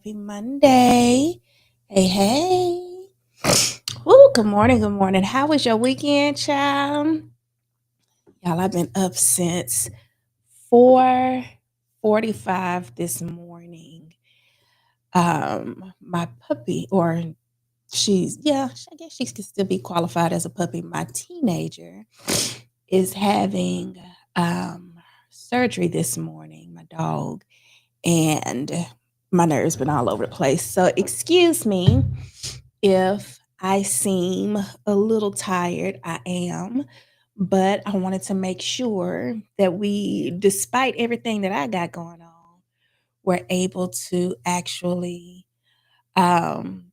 Happy Monday. Hey, hey. Woo, good morning, good morning. How was your weekend, child? Y'all, I've been up since 4:45 this morning. My puppy, or I guess she could still be qualified as a puppy. My teenager is having surgery this morning, my dog, and my nerves been all over the place. So excuse me if I seem a little tired. I am, but I wanted to make sure that despite everything that I got going on, we're able to actually um,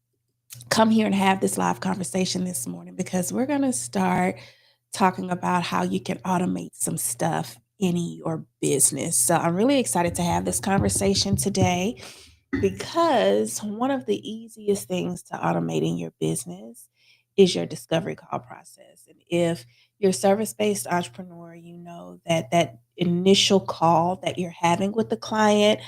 come here and have this live conversation this morning because we're going to start talking about how you can automate some stuff in your business. So I'm really excited to have this conversation today because one of the easiest things to automate in your business is your discovery call process. And if you're a service-based entrepreneur, you know that that initial call that you're having with the client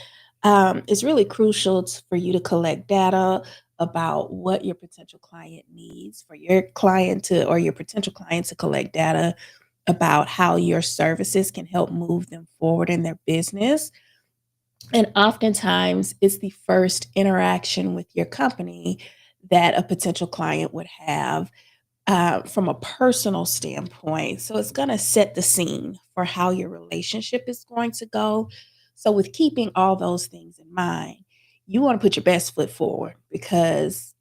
is really crucial for you to collect data about what your potential client needs, for your client to or your potential client to collect data about how your services can help move them forward in their business. And oftentimes, it's the first interaction with your company that a potential client would have from a personal standpoint. So it's going to set the scene for how your relationship is going to go. So, with keeping all those things in mind, you want to put your best foot forward because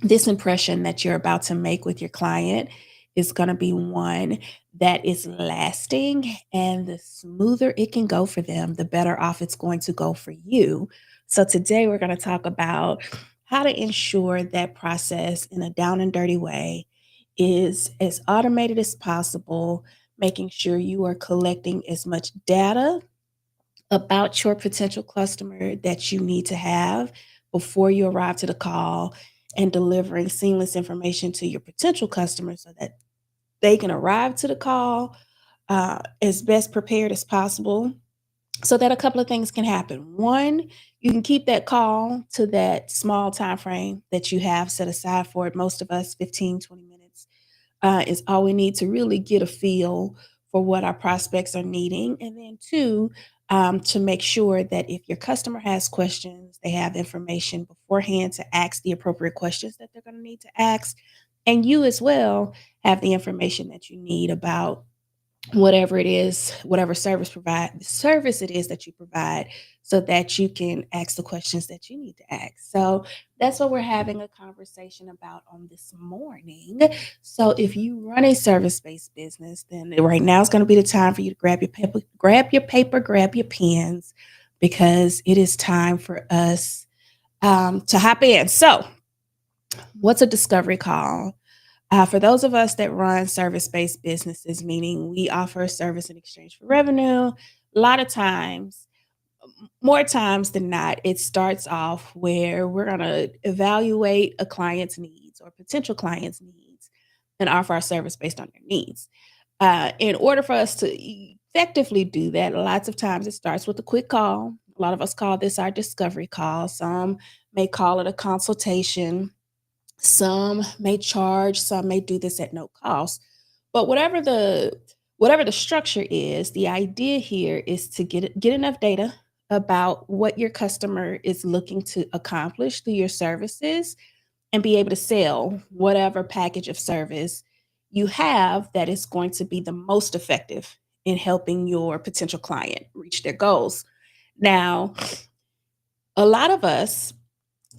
this impression that you're about to make with your client is going to be one that is lasting, and the smoother it can go for them, the better off it's going to go for you. So today we're going to talk about how to ensure that process in a down and dirty way is as automated as possible, making sure you are collecting as much data about your potential customer that you need to have before you arrive to the call, and delivering seamless information to your potential customer so that they can arrive to the call as best prepared as possible, so that a couple of things can happen. One, you can keep that call to that small time frame that you have set aside for it. Most of us, 15, 20 minutes is all we need to really get a feel for what our prospects are needing. And then two, to make sure that if your customer has questions, they have information beforehand to ask the appropriate questions that they're going to need to ask. And you as well have the information that you need about whatever it is, whatever service it is that you provide, so that you can ask the questions that you need to ask. So that's what we're having a conversation about on this morning. So if you run a service-based business, then right now is going to be the time for you to grab your pens, because it is time for us to hop in. So what's a discovery call? For those of us that run service based businesses, meaning we offer a service in exchange for revenue, a lot of times, more times than not, it starts off where we're going to evaluate a client's needs or potential client's needs and offer our service based on their needs. In order for us to effectively do that, lots of times it starts with a quick call. A lot of us call this our discovery call. Some may call it a consultation, some may charge, some may do this at no cost. But whatever the structure is, the idea here is to get enough data about what your customer is looking to accomplish through your services, and be able to sell whatever package of service you have that is going to be the most effective in helping your potential client reach their goals. Now, a lot of us,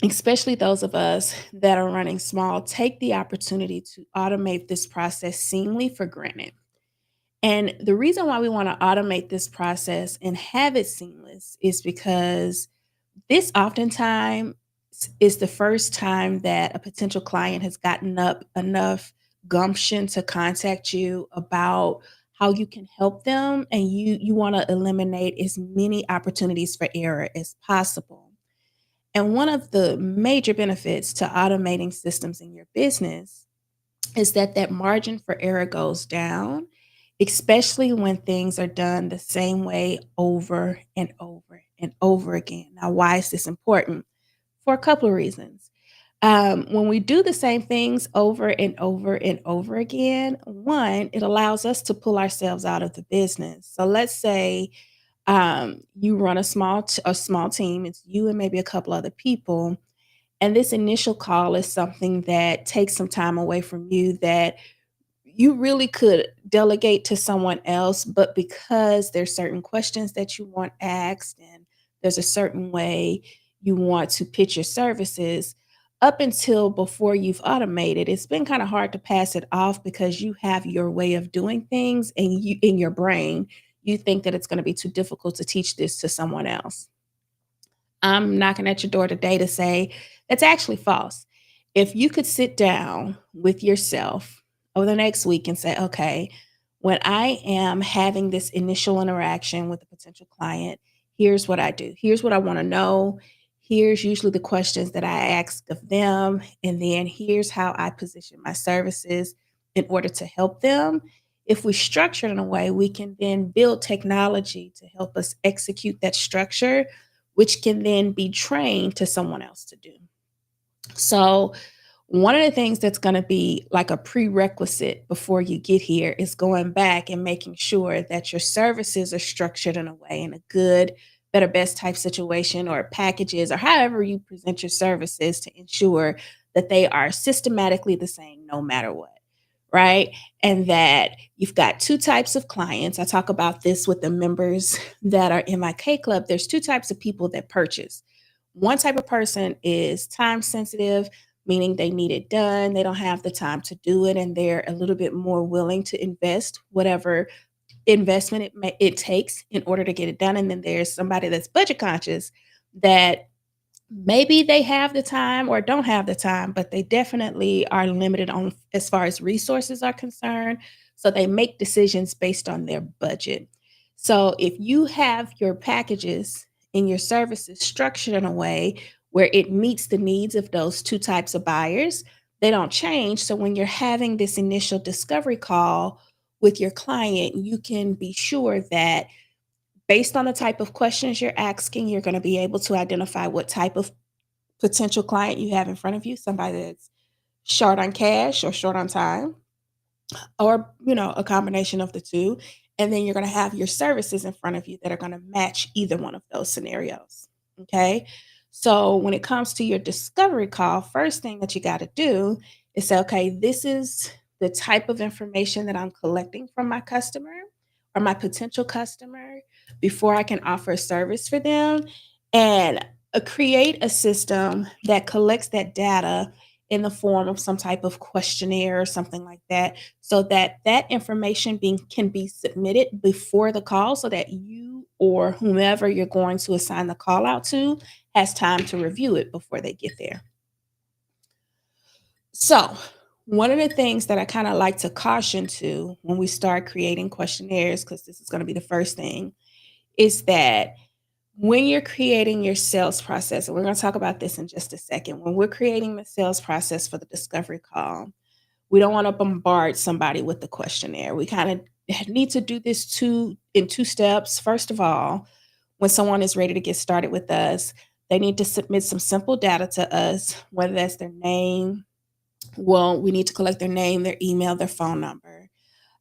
especially those of us that are running small, take the opportunity to automate this process seamlessly for granted. And the reason why we want to automate this process and have it seamless is because this oftentimes is the first time that a potential client has gotten up enough gumption to contact you about how you can help them, and you want to eliminate as many opportunities for error as possible. And one of the major benefits to automating systems in your business is that that margin for error goes down, especially when things are done the same way over and over and over again. Now, why is this important? for a couple of reasons. When we do the same things over and over and over again, one, it allows us to pull ourselves out of the business. So let's say you run a small team. It's you and maybe a couple other people, and this initial call is something that takes some time away from you that you really could delegate to someone else, but because there's certain questions that you want asked and there's a certain way you want to pitch your services, up until before you've automated, it's been kind of hard to pass it off because you have your way of doing things and you in your brain, you think that it's going to be too difficult to teach this to someone else. I'm knocking at your door today to say that's actually false. If you could sit down with yourself over the next week and say, okay, when I am having this initial interaction with a potential client, here's what I do. Here's what I want to know. Here's usually the questions that I ask of them. And then here's how I position my services in order to help them. If we structure it in a way, we can then build technology to help us execute that structure, which can then be trained to someone else to do. So, one of the things that's going to be like a prerequisite before you get here is going back and making sure that your services are structured in a way in a good, better, best type situation or packages or however you present your services to ensure that they are systematically the same no matter what. Right. And that you've got two types of clients. I talk about this with the members that are in my K Club. There's two types of people that purchase. One type of person is time sensitive, meaning they need it done. They don't have the time to do it, and they're a little bit more willing to invest whatever investment it takes in order to get it done. And then there's somebody that's budget conscious that maybe they have the time or don't have the time, but they definitely are limited on as far as resources are concerned. So they make decisions based on their budget. So if you have your packages and your services structured in a way where it meets the needs of those two types of buyers, they don't change. So when you're having this initial discovery call with your client, you can be sure that based on the type of questions you're asking, you're going to be able to identify what type of potential client you have in front of you, somebody that's short on cash or short on time, or a combination of the two. And then you're going to have your services in front of you that are going to match either one of those scenarios. Okay. So when it comes to your discovery call, first thing that you got to do is say, okay, this is the type of information that I'm collecting from my customer or my potential customer before I can offer a service for them, and create a system that collects that data in the form of some type of questionnaire or something like that, so that that information being can be submitted before the call so that you or whomever you're going to assign the call out to has time to review it before they get there. So, one of the things that I kind of like to caution to when we start creating questionnaires, because this is going to be the first thing, is that when you're creating your sales process, and we're going to talk about this in just a second, when we're creating the sales process for the discovery call, we don't want to bombard somebody with the questionnaire. We kind of need to do this in two steps. First of all, when someone is ready to get started with us, they need to submit some simple data to us, whether that's their name. Well, we need to collect their name, their email, their phone number.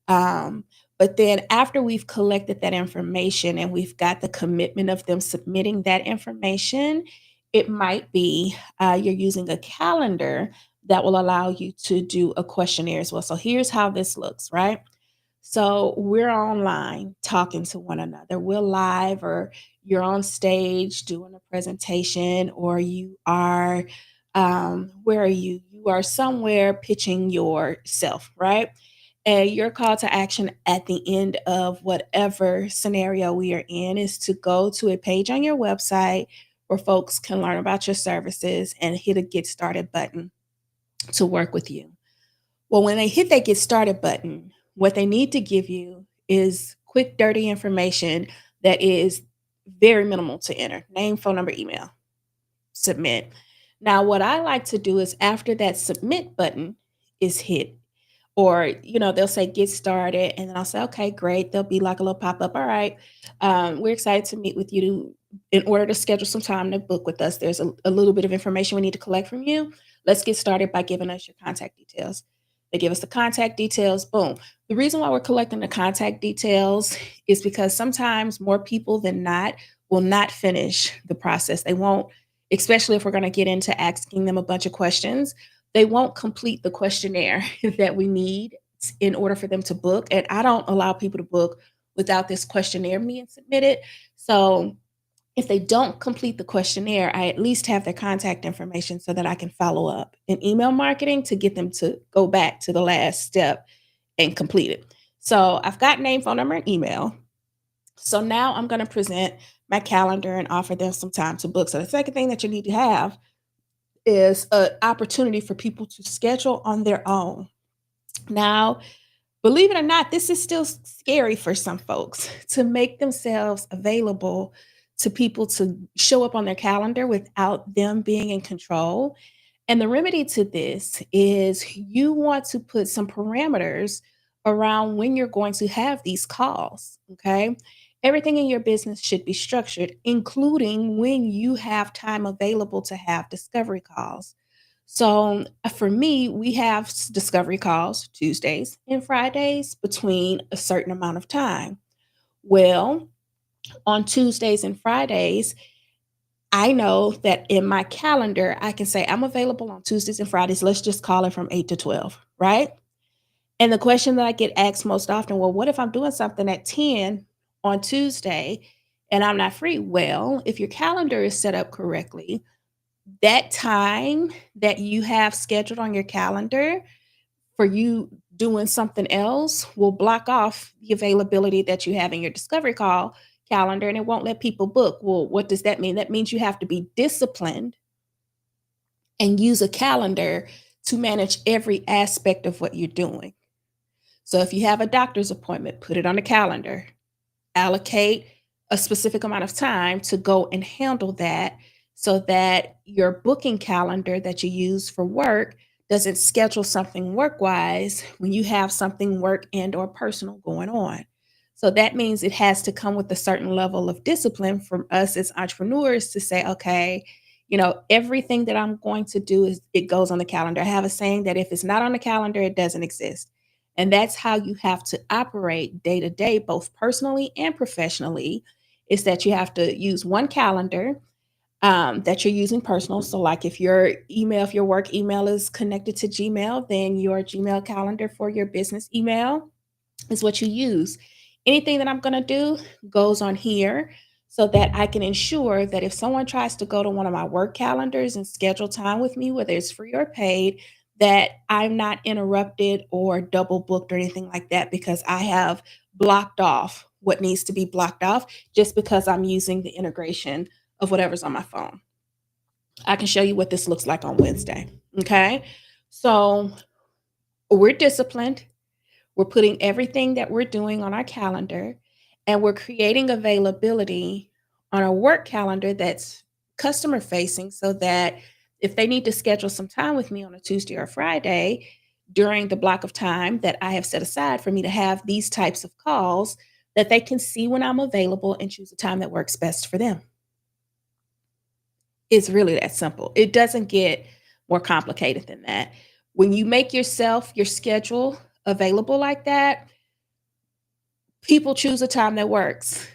Um, but then after we've collected that information and we've got the commitment of them submitting that information, it might be you're using a calendar that will allow you to do a questionnaire as well. So here's how this looks, right? So we're online talking to one another. We're live, or you're on stage doing a presentation, or you are, where are you? You are somewhere pitching yourself, right? And your call to action at the end of whatever scenario we are in is to go to a page on your website where folks can learn about your services and hit a get started button to work with you. Well, when they hit that get started button, what they need to give you is quick, dirty information that is very minimal to enter: name, phone number, email, submit. Now, what I like to do is after that submit button is hit, or they'll say get started, and then I'll say, okay, great. There'll be like a little pop-up. All right, we're excited to meet with you in order to schedule some time to book with us, there's a little bit of information we need to collect from you. Let's get started by giving us your contact details. They give us the contact details, boom. The reason why we're collecting the contact details is because sometimes more people than not will not finish the process. They won't, especially if we're going to get into asking them a bunch of questions, they won't complete the questionnaire that we need in order for them to book. And I don't allow people to book without this questionnaire being submitted. So if they don't complete the questionnaire, I at least have their contact information so that I can follow up in email marketing to get them to go back to the last step and complete it. So I've got name, phone number, and email. So now I'm going to present my calendar and offer them some time to book. So the second thing that you need to have is an opportunity for people to schedule on their own. Now, believe it or not, this is still scary for some folks to make themselves available to people to show up on their calendar without them being in control. And the remedy to this is you want to put some parameters around when you're going to have these calls. Okay. Everything in your business should be structured, including when you have time available to have discovery calls. So for me, we have discovery calls Tuesdays and Fridays between a certain amount of time. Well, on Tuesdays and Fridays, I know that in my calendar, I can say I'm available on Tuesdays and Fridays. Let's just call it from 8 to 12, right? And the question that I get asked most often, well, what if I'm doing something at 10 on Tuesday and I'm not free? Well, if your calendar is set up correctly, that time that you have scheduled on your calendar for you doing something else will block off the availability that you have in your discovery call calendar and it won't let people book. Well, what does that mean? That means you have to be disciplined and use a calendar to manage every aspect of what you're doing. So if you have a doctor's appointment, put it on the calendar, allocate a specific amount of time to go and handle that so that your booking calendar that you use for work doesn't schedule something work wise when you have something work and or personal going on. So that means it has to come with a certain level of discipline from us as entrepreneurs to say, okay, everything that I'm going to do is it goes on the calendar. I have a saying that if it's not on the calendar, it doesn't exist. And that's how you have to operate day to day, both personally and professionally, is that you have to use one calendar that you're using personal. So, like if your work email is connected to Gmail, then your Gmail calendar for your business email is what you use. Anything that I'm going to do goes on here so that I can ensure that if someone tries to go to one of my work calendars and schedule time with me, whether it's free or paid, that I'm not interrupted or double booked or anything like that because I have blocked off what needs to be blocked off just because I'm using the integration of whatever's on my phone. I can show you what this looks like on Wednesday. Okay. So we're disciplined. We're putting everything that we're doing on our calendar and we're creating availability on our work calendar that's customer facing so that if they need to schedule some time with me on a Tuesday or Friday during the block of time that I have set aside for me to have these types of calls, that they can see when I'm available and choose a time that works best for them. It's really that simple. It doesn't get more complicated than that. When you make yourself, your schedule available like that, people choose a time that works.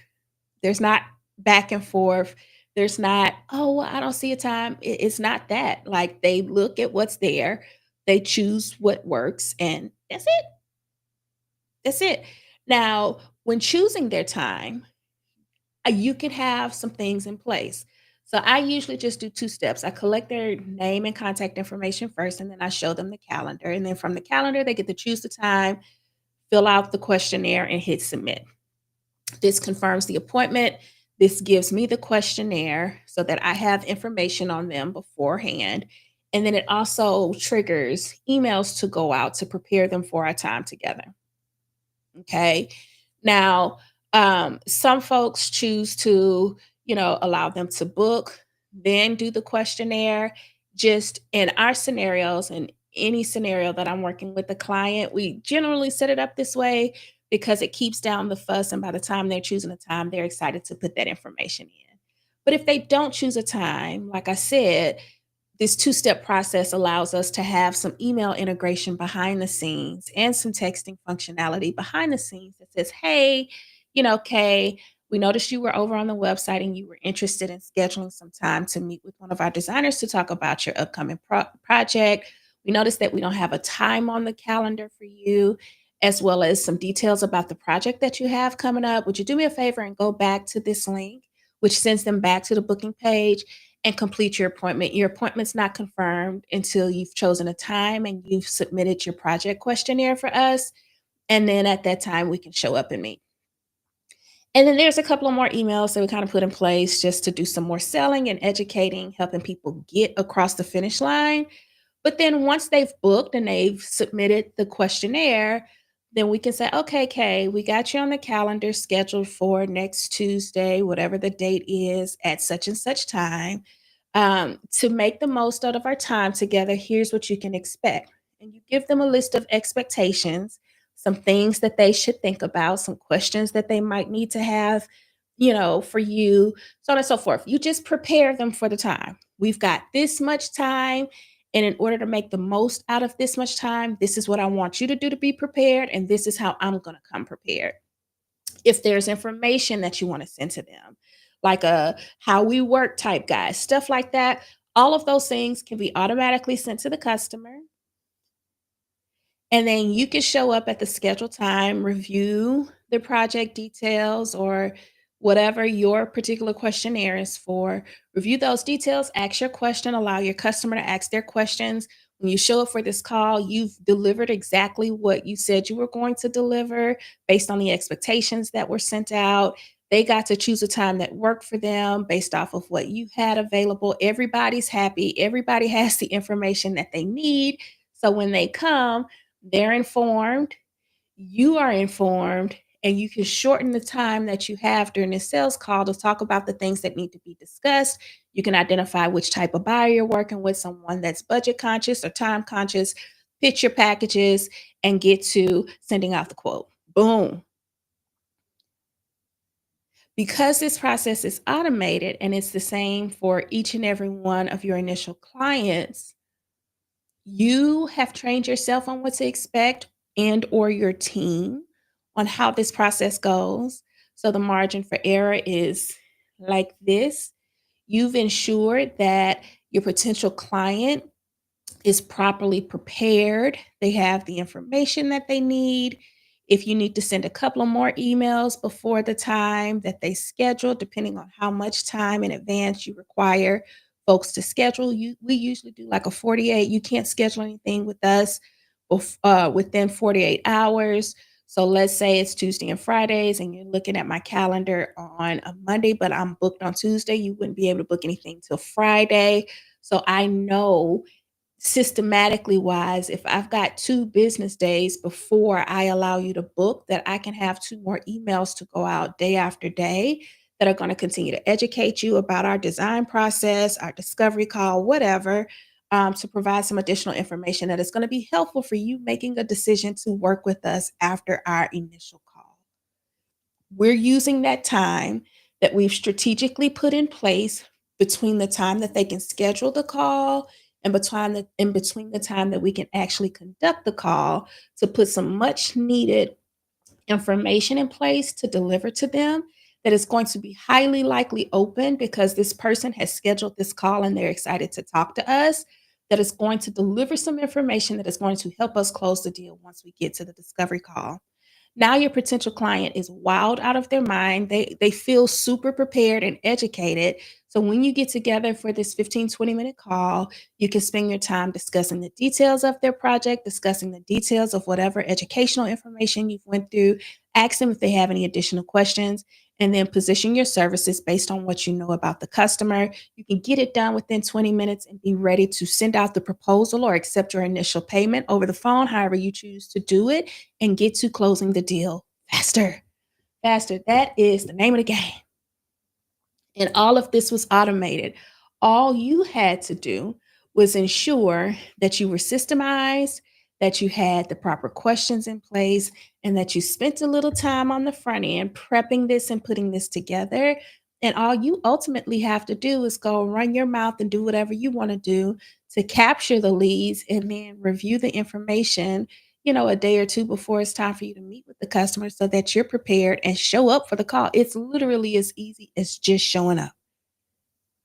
There's not back and forth. There's not, oh, well, I don't see a time. It's not that. Like they look at what's there, they choose what works, and that's it. That's it. Now, when choosing their time, you can have some things in place. So I usually just do two steps. I collect their name and contact information first, and then I show them the calendar. And then from the calendar, they get to choose the time, fill out the questionnaire, and hit submit. This confirms the appointment. This gives me the questionnaire so that I have information on them beforehand. And then it also triggers emails to go out to prepare them for our time together. Okay. Now, some folks choose to, allow them to book, then do the questionnaire. Just in our scenarios and any scenario that I'm working with the client, we generally set it up this way because it keeps down the fuss. And by the time they're choosing a time, they're excited to put that information in. But if they don't choose a time, like I said, this two-step process allows us to have some email integration behind the scenes and some texting functionality behind the scenes that says, "Hey, Kay, we noticed you were over on the website and you were interested in scheduling some time to meet with one of our designers to talk about your upcoming project. We noticed that we don't have a time on the calendar for you, as well as some details about the project that you have coming up. Would you do me a favor and go back to this link, which sends them back to the booking page, and complete your appointment. Your appointment's not confirmed until you've chosen a time and you've submitted your project questionnaire for us. And then at that time, we can show up and meet." And then there's a couple of more emails that we kind of put in place just to do some more selling and educating, helping people get across the finish line. But then once they've booked and they've submitted the questionnaire, then we can say, "Okay, Kay, we got you on the calendar scheduled for next Tuesday, whatever the date is, at such and such time. To make the most out of our time together, here's what you can expect." And you give them a list of expectations, some things that they should think about, some questions that they might need to have, for you, so on and so forth. You just prepare them for the time. We've got this much time. And in order to make the most out of this much time, this is what I want you to do to be prepared. And this is how I'm going to come prepared. If there's information that you want to send to them, like a how we work type guide, stuff like that, all of those things can be automatically sent to the customer. And then you can show up at the scheduled time, review the project details or whatever your particular questionnaire is for. Review those details, ask your question, allow your customer to ask their questions. When you show up for this call, you've delivered exactly what you said you were going to deliver based on the expectations that were sent out. They got to choose a time that worked for them based off of what you had available. Everybody's happy. Everybody has the information that they need. So when they come, they're informed, you are informed, and you can shorten the time that you have during this sales call to talk about the things that need to be discussed. You can identify which type of buyer you're working with, someone that's budget conscious or time conscious, pitch your packages, and get to sending out the quote. Boom. Because this process is automated and it's the same for each and every one of your initial clients, you have trained yourself on what to expect and or your team on how this process goes. So the margin for error is like this. You've ensured that your potential client is properly prepared. They have the information that they need. If you need to send a couple of more emails before the time that they schedule, depending on how much time in advance you require folks to schedule, we usually do like a 48. You can't schedule anything with us within 48 hours. So let's say it's Tuesday and Fridays, and you're looking at my calendar on a Monday, but I'm booked on Tuesday. You wouldn't be able to book anything till Friday. So I know systematically wise, if I've got 2 business days before I allow you to book, that I can have 2 more emails to go out day after day that are gonna continue to educate you about our design process, our discovery call, whatever, to provide some additional information that is gonna be helpful for you making a decision to work with us after our initial call. We're using that time that we've strategically put in place between the time that they can schedule the call and between the time that we can actually conduct the call to put some much needed information in place to deliver to them that is going to be highly likely open because this person has scheduled this call and they're excited to talk to us, that is going to deliver some information that is going to help us close the deal once we get to the discovery call. Now your potential client is wild out of their mind. They feel super prepared and educated. So when you get together for this 15-20 minute call, you can spend your time discussing the details of their project, discussing the details of whatever educational information you've went through, ask them if they have any additional questions, and then position your services based on what you know about the customer. You can get it done within 20 minutes and be ready to send out the proposal or accept your initial payment over the phone, however you choose to do it, and get to closing the deal faster. Faster. That is the name of the game. And all of this was automated. All you had to do was ensure that you were systemized, that you had the proper questions in place, and that you spent a little time on the front end prepping this and putting this together. And all you ultimately have to do is go run your mouth and do whatever you want to do to capture the leads and then review the information, a day or two before it's time for you to meet with the customer so that you're prepared and show up for the call. It's literally as easy as just showing up.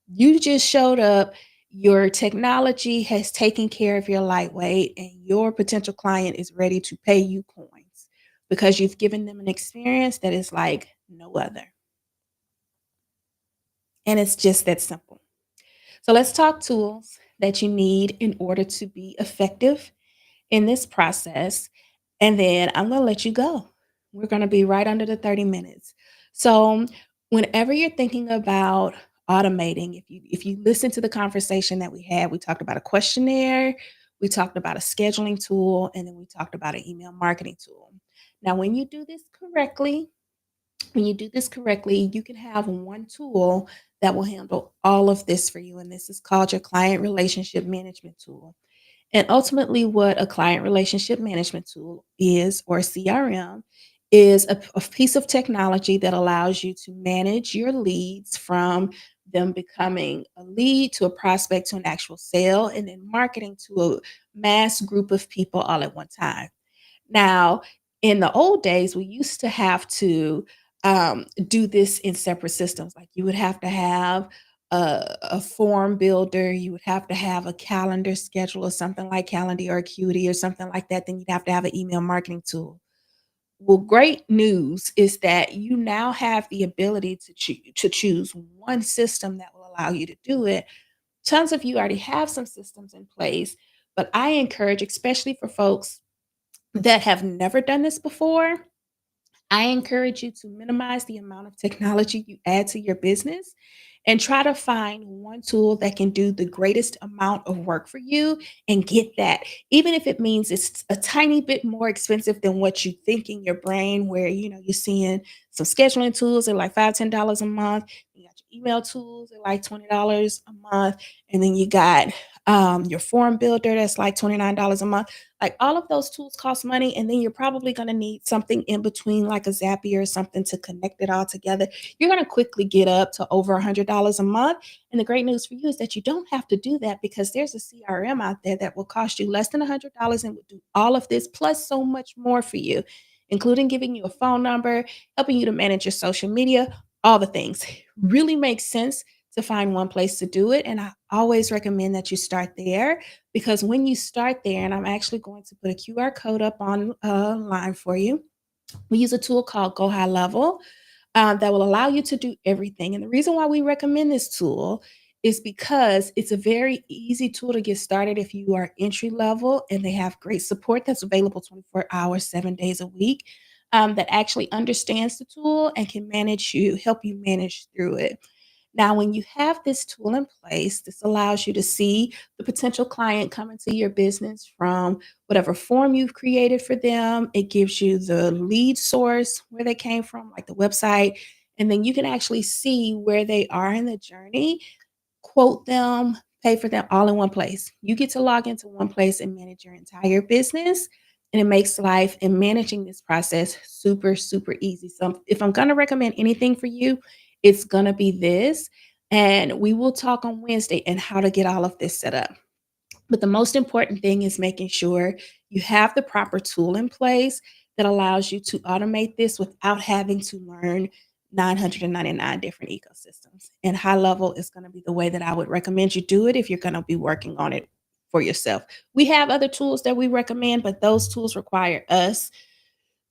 You just showed up. Your technology has taken care of your lightweight, and your potential client is ready to pay you coins because you've given them an experience that is like no other. And it's just that simple. So let's talk tools that you need in order to be effective in this process. And then I'm going to let you go. We're going to be right under the 30 minutes. So whenever you're thinking about automating, if you listen to the conversation that we had, we talked about a questionnaire, we talked about a scheduling tool, and then we talked about an email marketing tool. Now, when you do this correctly, you can have one tool that will handle all of this for you. And this is called your client relationship management tool. And ultimately, what a client relationship management tool is, or CRM, is a piece of technology that allows you to manage your leads from them becoming a lead to a prospect to an actual sale, and then marketing to a mass group of people all at one time. Now, in the old days, we used to have to do this in separate systems. Like you would have to have a form builder, you would have to have a calendar schedule or something like Calendly or Acuity or something like that. Then you'd have to have an email marketing tool. Well, great news is that you now have the ability to choose one system that will allow you to do it. Tons of you already have some systems in place, but I encourage, especially for folks that have never done this before, I encourage you to minimize the amount of technology you add to your business and try to find one tool that can do the greatest amount of work for you and get that. Even if it means it's a tiny bit more expensive than what you think in your brain, where you're seeing some scheduling tools at like $5, $10 a month. You got your email tools at like $20 a month, and then you got your form builder that's like $29 a month. Like all of those tools cost money, and then you're probably going to need something in between, like a Zapier or something to connect it all together. You're going to quickly get up to over $100 a month. And the great news for you is that you don't have to do that because there's a CRM out there that will cost you less than $100 and will do all of this plus so much more for you, including giving you a phone number, helping you to manage your social media, all the things. Really makes sense to find one place to do it. And I always recommend that you start there because when you start there, and I'm actually going to put a QR code up on line for you, we use a tool called Go High Level that will allow you to do everything. And the reason why we recommend this tool is because it's a very easy tool to get started if you are entry level, and they have great support that's available 24 hours, 7 days a week. That actually understands the tool and can help you manage through it. Now, when you have this tool in place, this allows you to see the potential client come into your business from whatever form you've created for them. It gives you the lead source, where they came from, like the website, and then you can actually see where they are in the journey, quote them, pay for them all in one place. You get to log into one place and manage your entire business. And it makes life and managing this process super, super easy. So, if I'm going to recommend anything for you, it's going to be this. And we will talk on Wednesday and how to get all of this set up. But the most important thing is making sure you have the proper tool in place that allows you to automate this without having to learn 999 different ecosystems. And high level is going to be the way that I would recommend you do it if you're going to be working on it for yourself. We have other tools that we recommend, but those tools require us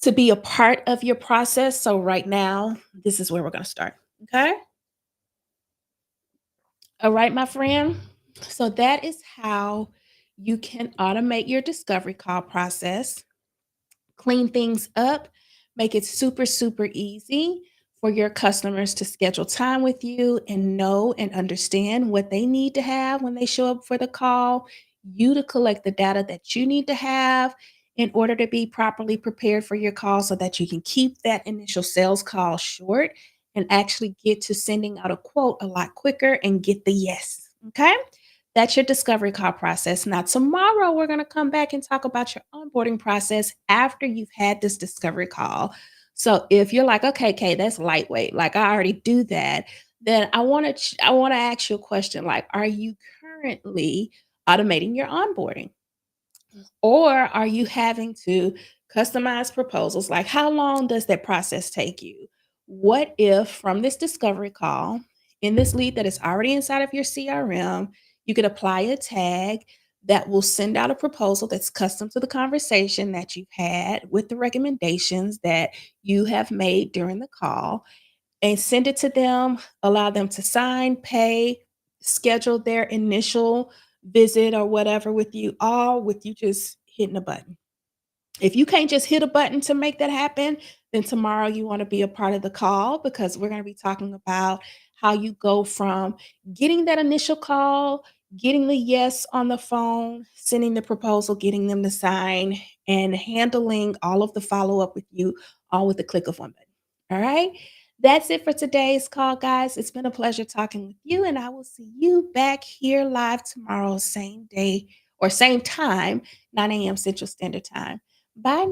to be a part of your process. So right now, this is where we're going to start. Okay. All right, my friend. So that is how you can automate your discovery call process, clean things up, make it super, super easy for your customers to schedule time with you and know and understand what they need to have when they show up for the call, you to collect the data that you need to have in order to be properly prepared for your call so that you can keep that initial sales call short and actually get to sending out a quote a lot quicker and get the yes. Okay. That's your discovery call process. Now, tomorrow we're going to come back and talk about your onboarding process after you've had this discovery call. So, if you're like, okay, Kay, that's lightweight, like I already do that, then I want to ask you a question like, are you currently automating your onboarding? Or are you having to customize proposals? Like, how long does that process take you? What if from this discovery call, in this lead that is already inside of your CRM, you could apply a tag that will send out a proposal that's custom to the conversation that you've had with the recommendations that you have made during the call and send it to them, allow them to sign, pay, schedule their initial visit or whatever with you, all with you just hitting a button. If you can't just hit a button to make that happen, then tomorrow you want to be a part of the call because we're going to be talking about how you go from getting that initial call, getting the yes on the phone, sending the proposal, getting them to sign, and handling all of the follow up with you, all with the click of one button. All right. That's it for today's call, guys. It's been a pleasure talking with you, and I will see you back here live tomorrow, same day or same time, 9 a.m. Central Standard Time. Bye now.